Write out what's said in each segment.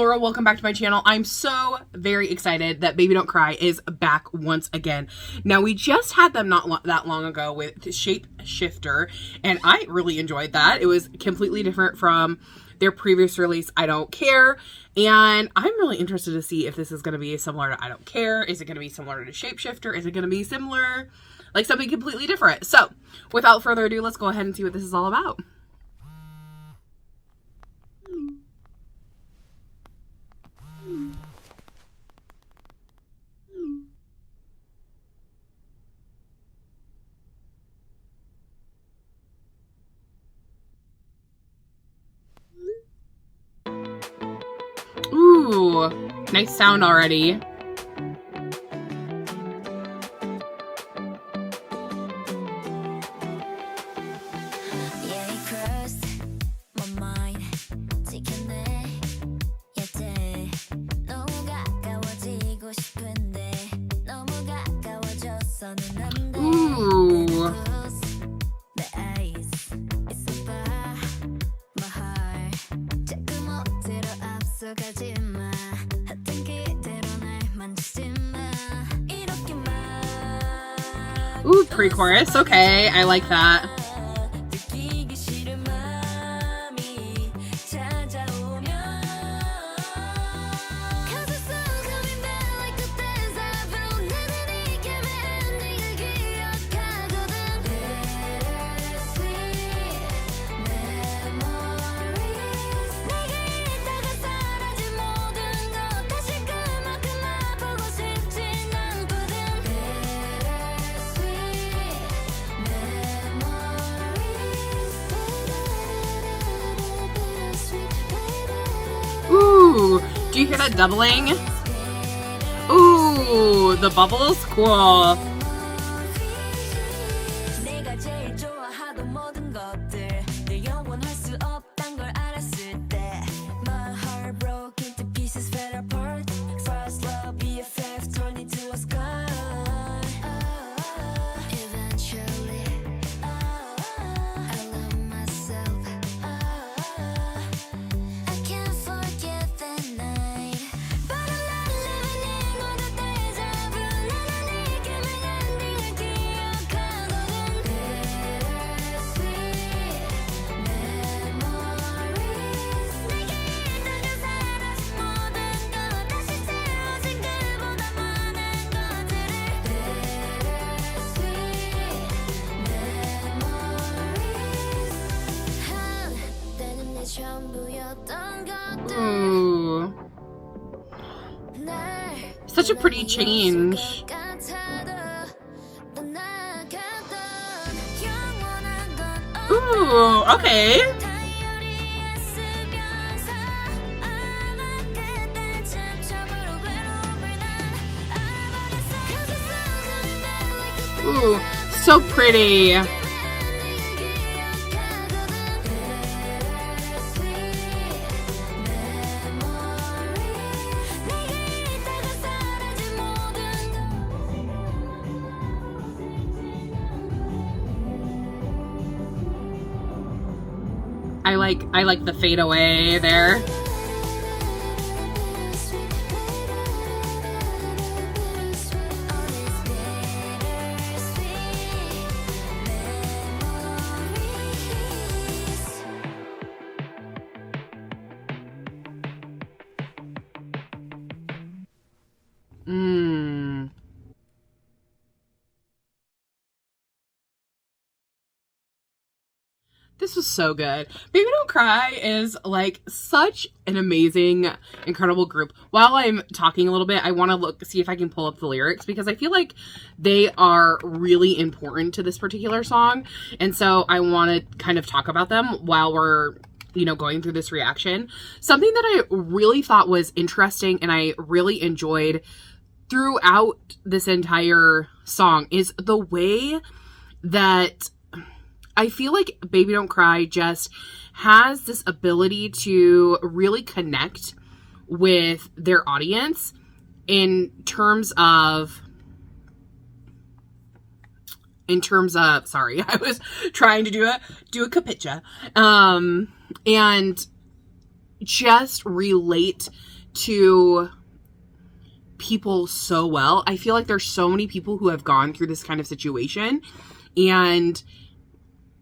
Laura, welcome back to my channel. I'm so very excited that Baby Don't Cry is back once again. Now, we just had them not that long ago with Shape Shifter, and I really enjoyed that. It was completely different from their previous release, I Don't Care, and I'm really interested to see if this is going to be similar to I Don't Care. Is it going to be similar to Shape Shifter? Is it going to be similar, like something completely different? So, without further ado, let's go ahead and see what this is all about. Ooh, nice sound already. Ooh. Ooh, pre-chorus. Okay, I like that. Ooh, do you hear that doubling? Ooh, the bubbles? Cool. Ooh. Such a pretty change. Ooh, okay. Ooh, so pretty. I like the fade away there. This was so good. Baby Don't Cry is like such an amazing, incredible group. While I'm talking a little bit, I want to see if I can pull up the lyrics because I feel like they are really important to this particular song. And so I want to kind of talk about them while we're, going through this reaction. Something that I really thought was interesting and I really enjoyed throughout this entire song is the way that I feel like Baby Don't Cry just has this ability to really connect with their audience in terms of, sorry, I was trying to do a capicha, and just relate to people so well. I feel like there's so many people who have gone through this kind of situation, and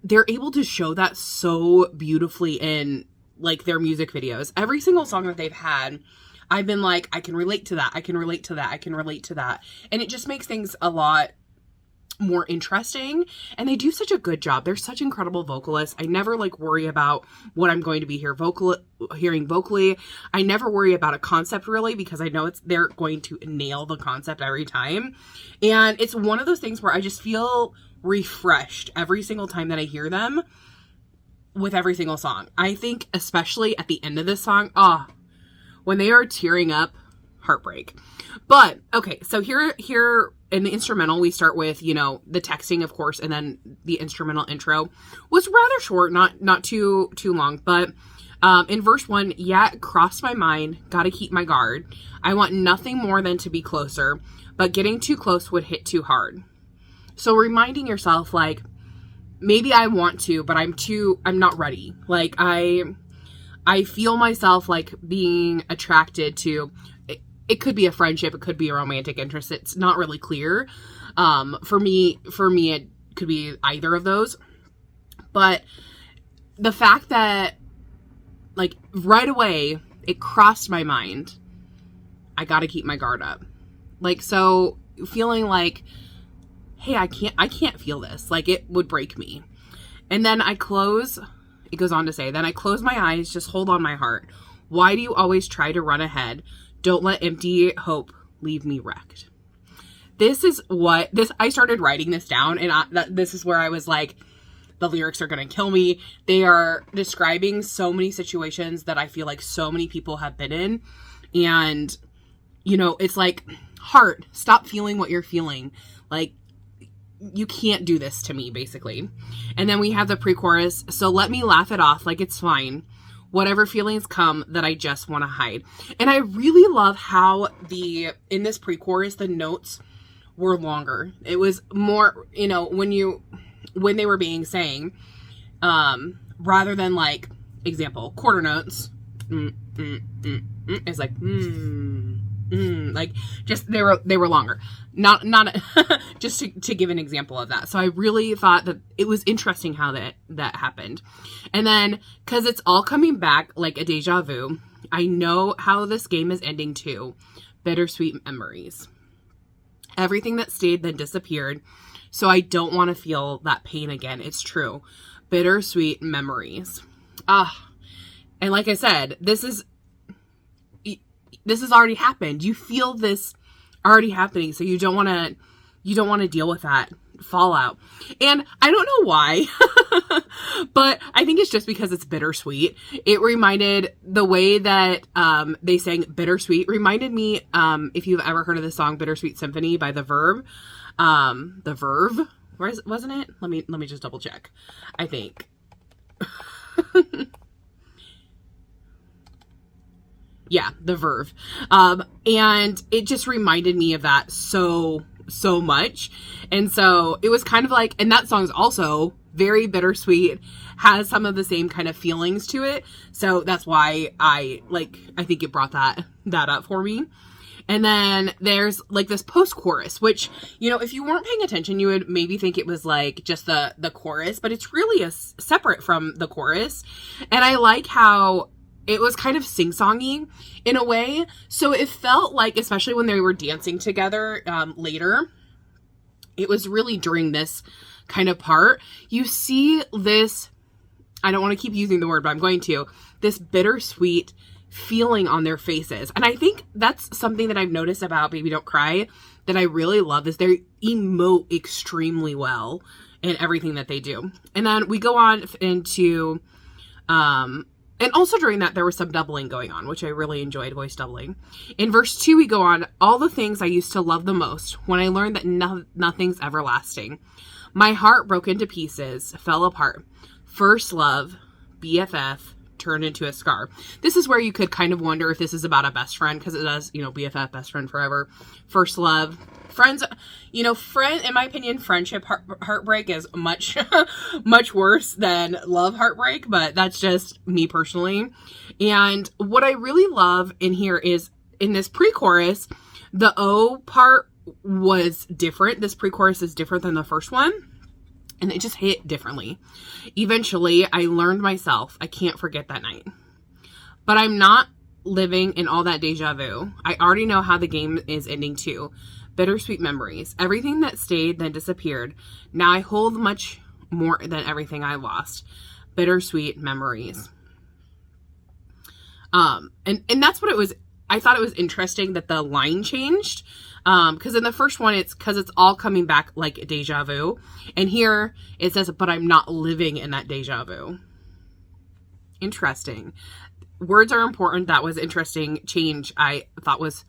they're able to show that so beautifully in like their music videos. Every single song that they've had, I've been like, I can relate to that. I can relate to that. I can relate to that. And it just makes things a lot more interesting. And they do such a good job. They're such incredible vocalists. I never like worry about what I'm going to be hearing vocally. I never worry about a concept really, because I know they're going to nail the concept every time. And it's one of those things where I just feel refreshed every single time that I hear them with every single song. I think especially at the end of this song, when they are tearing up, heartbreak. But okay, so here in the instrumental, we start with, you know, the texting, of course, and then the instrumental intro was rather short, not too long. But in verse 1, yeah, it crossed my mind, gotta keep my guard. I want nothing more than to be closer, but getting too close would hit too hard. So reminding yourself, like, maybe I want to, but I'm not ready. Like, I feel myself like being attracted to, it could be a friendship, it could be a romantic interest. It's not really clear. For me, it could be either of those. But the fact that, like, right away, it crossed my mind, I gotta keep my guard up. Like, so feeling like, hey, I can't feel this. Like, it would break me. And then it goes on to say, then I close my eyes, just hold on my heart. Why do you always try to run ahead? Don't let empty hope leave me wrecked. I started writing this down, and this is where I was like, the lyrics are going to kill me. They are describing so many situations that I feel like so many people have been in. And, you know, it's like, heart, stop feeling what you're feeling. Like, you can't do this to me, basically. And then we have the pre-chorus. So let me laugh it off like it's fine. Whatever feelings come that I just want to hide. And I really love how in this pre-chorus, the notes were longer. It was more, you know, when they were being sang, rather than like, example, quarter notes. It's like, like, just they were longer. Not just to give an example of that. So I really thought that it was interesting how that happened. And then, because it's all coming back like a deja vu, I know how this game is ending too. Bittersweet memories. Everything that stayed then disappeared. So I don't want to feel that pain again. It's true. Bittersweet memories. And like I said, this has already happened. You feel this already happening, so you don't want to deal with that fallout. And I don't know why, but I think it's just because it's bittersweet. It reminded, the way that they sang Bittersweet reminded me, if you've ever heard of the song Bittersweet Symphony by The Verve. The Verve, wasn't it? Let me just double check. I think. Yeah, The Verve. And it just reminded me of that so much. And so it was kind of like, and that song's also very bittersweet, has some of the same kind of feelings to it. So that's why I think it brought that up for me. And then there's like this post-chorus, which, you know, if you weren't paying attention, you would maybe think it was like just the chorus, but it's really separate from the chorus. And I like how it was kind of sing-songy in a way. So it felt like, especially when they were dancing together later, it was really during this kind of part. You see this, I don't want to keep using the word, but I'm going to, this bittersweet feeling on their faces. And I think that's something that I've noticed about Baby Don't Cry that I really love, is they emote extremely well in everything that they do. And then we go on into, and also during that, there was some doubling going on, which I really enjoyed, voice doubling. In verse 2, we go on, all the things I used to love the most, when I learned that nothing's everlasting. My heart broke into pieces, fell apart. First love, BFF, turned into a scar. This is where you could kind of wonder if this is about a best friend, because it does, you know, BFF, best friend forever, first love. Friends, you know, in my opinion, friendship heartbreak is much, much worse than love heartbreak, but that's just me personally. And what I really love in here is in this pre-chorus, the O part was different. This pre-chorus is different than the first one, and it just hit differently. Eventually, I learned myself, I can't forget that night. But I'm not living in all that deja vu. I already know how the game is ending too. Bittersweet memories. Everything that stayed then disappeared. Now I hold much more than everything I lost. Bittersweet memories. And that's what it was. I thought it was interesting that the line changed. Because in the first one, it's because it's all coming back like deja vu. And here it says, but I'm not living in that deja vu. Interesting. Words are important. That was interesting change. I thought was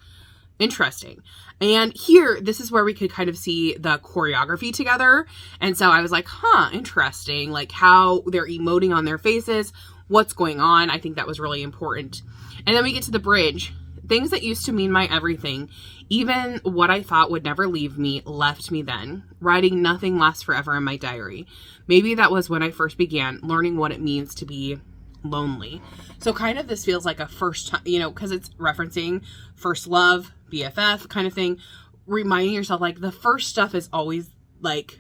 interesting. And here, this is where we could kind of see the choreography together. And so I was like, huh, interesting. Like how they're emoting on their faces, what's going on. I think that was really important. And then we get to the bridge. Things that used to mean my everything, even what I thought would never leave me, left me then. Writing nothing lasts forever in my diary. Maybe that was when I first began learning what it means to be lonely. So kind of this feels like a first time, you know, because it's referencing first love, BFF kind of thing, reminding yourself like the first stuff is always like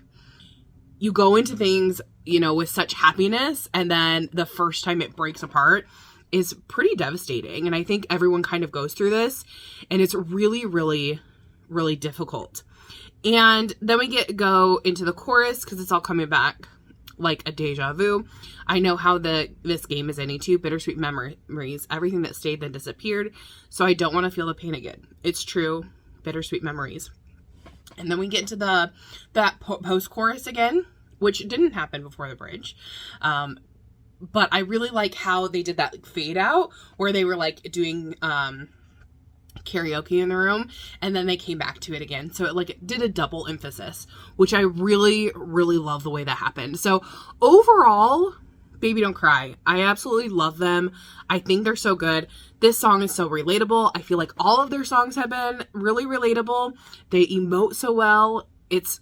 you go into things, you know, with such happiness, and then the first time it breaks apart is pretty devastating. And I think everyone kind of goes through this, and it's really, really, really difficult. And then we go into the chorus because it's all coming back like a deja vu. I know how this game is ending too. Bittersweet memories. Everything that stayed then disappeared. So I don't want to feel the pain again. It's true. Bittersweet memories. And then we get into that post-chorus again, which didn't happen before the bridge. But I really like how they did that fade out where they were like doing karaoke in the room, and then they came back to it again. So it did a double emphasis, which I really, really love the way that happened. So overall, Baby Don't Cry, I absolutely love them. I think they're so good. This song is so relatable. I feel like all of their songs have been really relatable. They emote so well. It's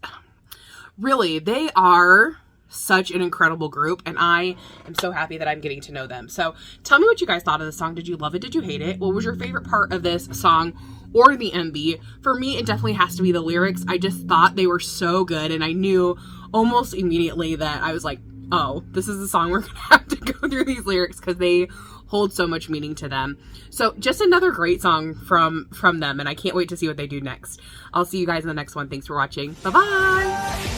really, they are such an incredible group, and I am so happy that I'm getting to know them. So tell me what you guys thought of the song. Did you love it? Did you hate it? What was your favorite part of this song or the MV? For me, it definitely has to be the lyrics. I just thought they were so good, and I knew almost immediately that I was like, oh, this is the song we're gonna have to go through these lyrics because they hold so much meaning to them. So just another great song from them, and I can't wait to see what they do next. I'll see you guys in the next one. Thanks for watching. Bye-bye.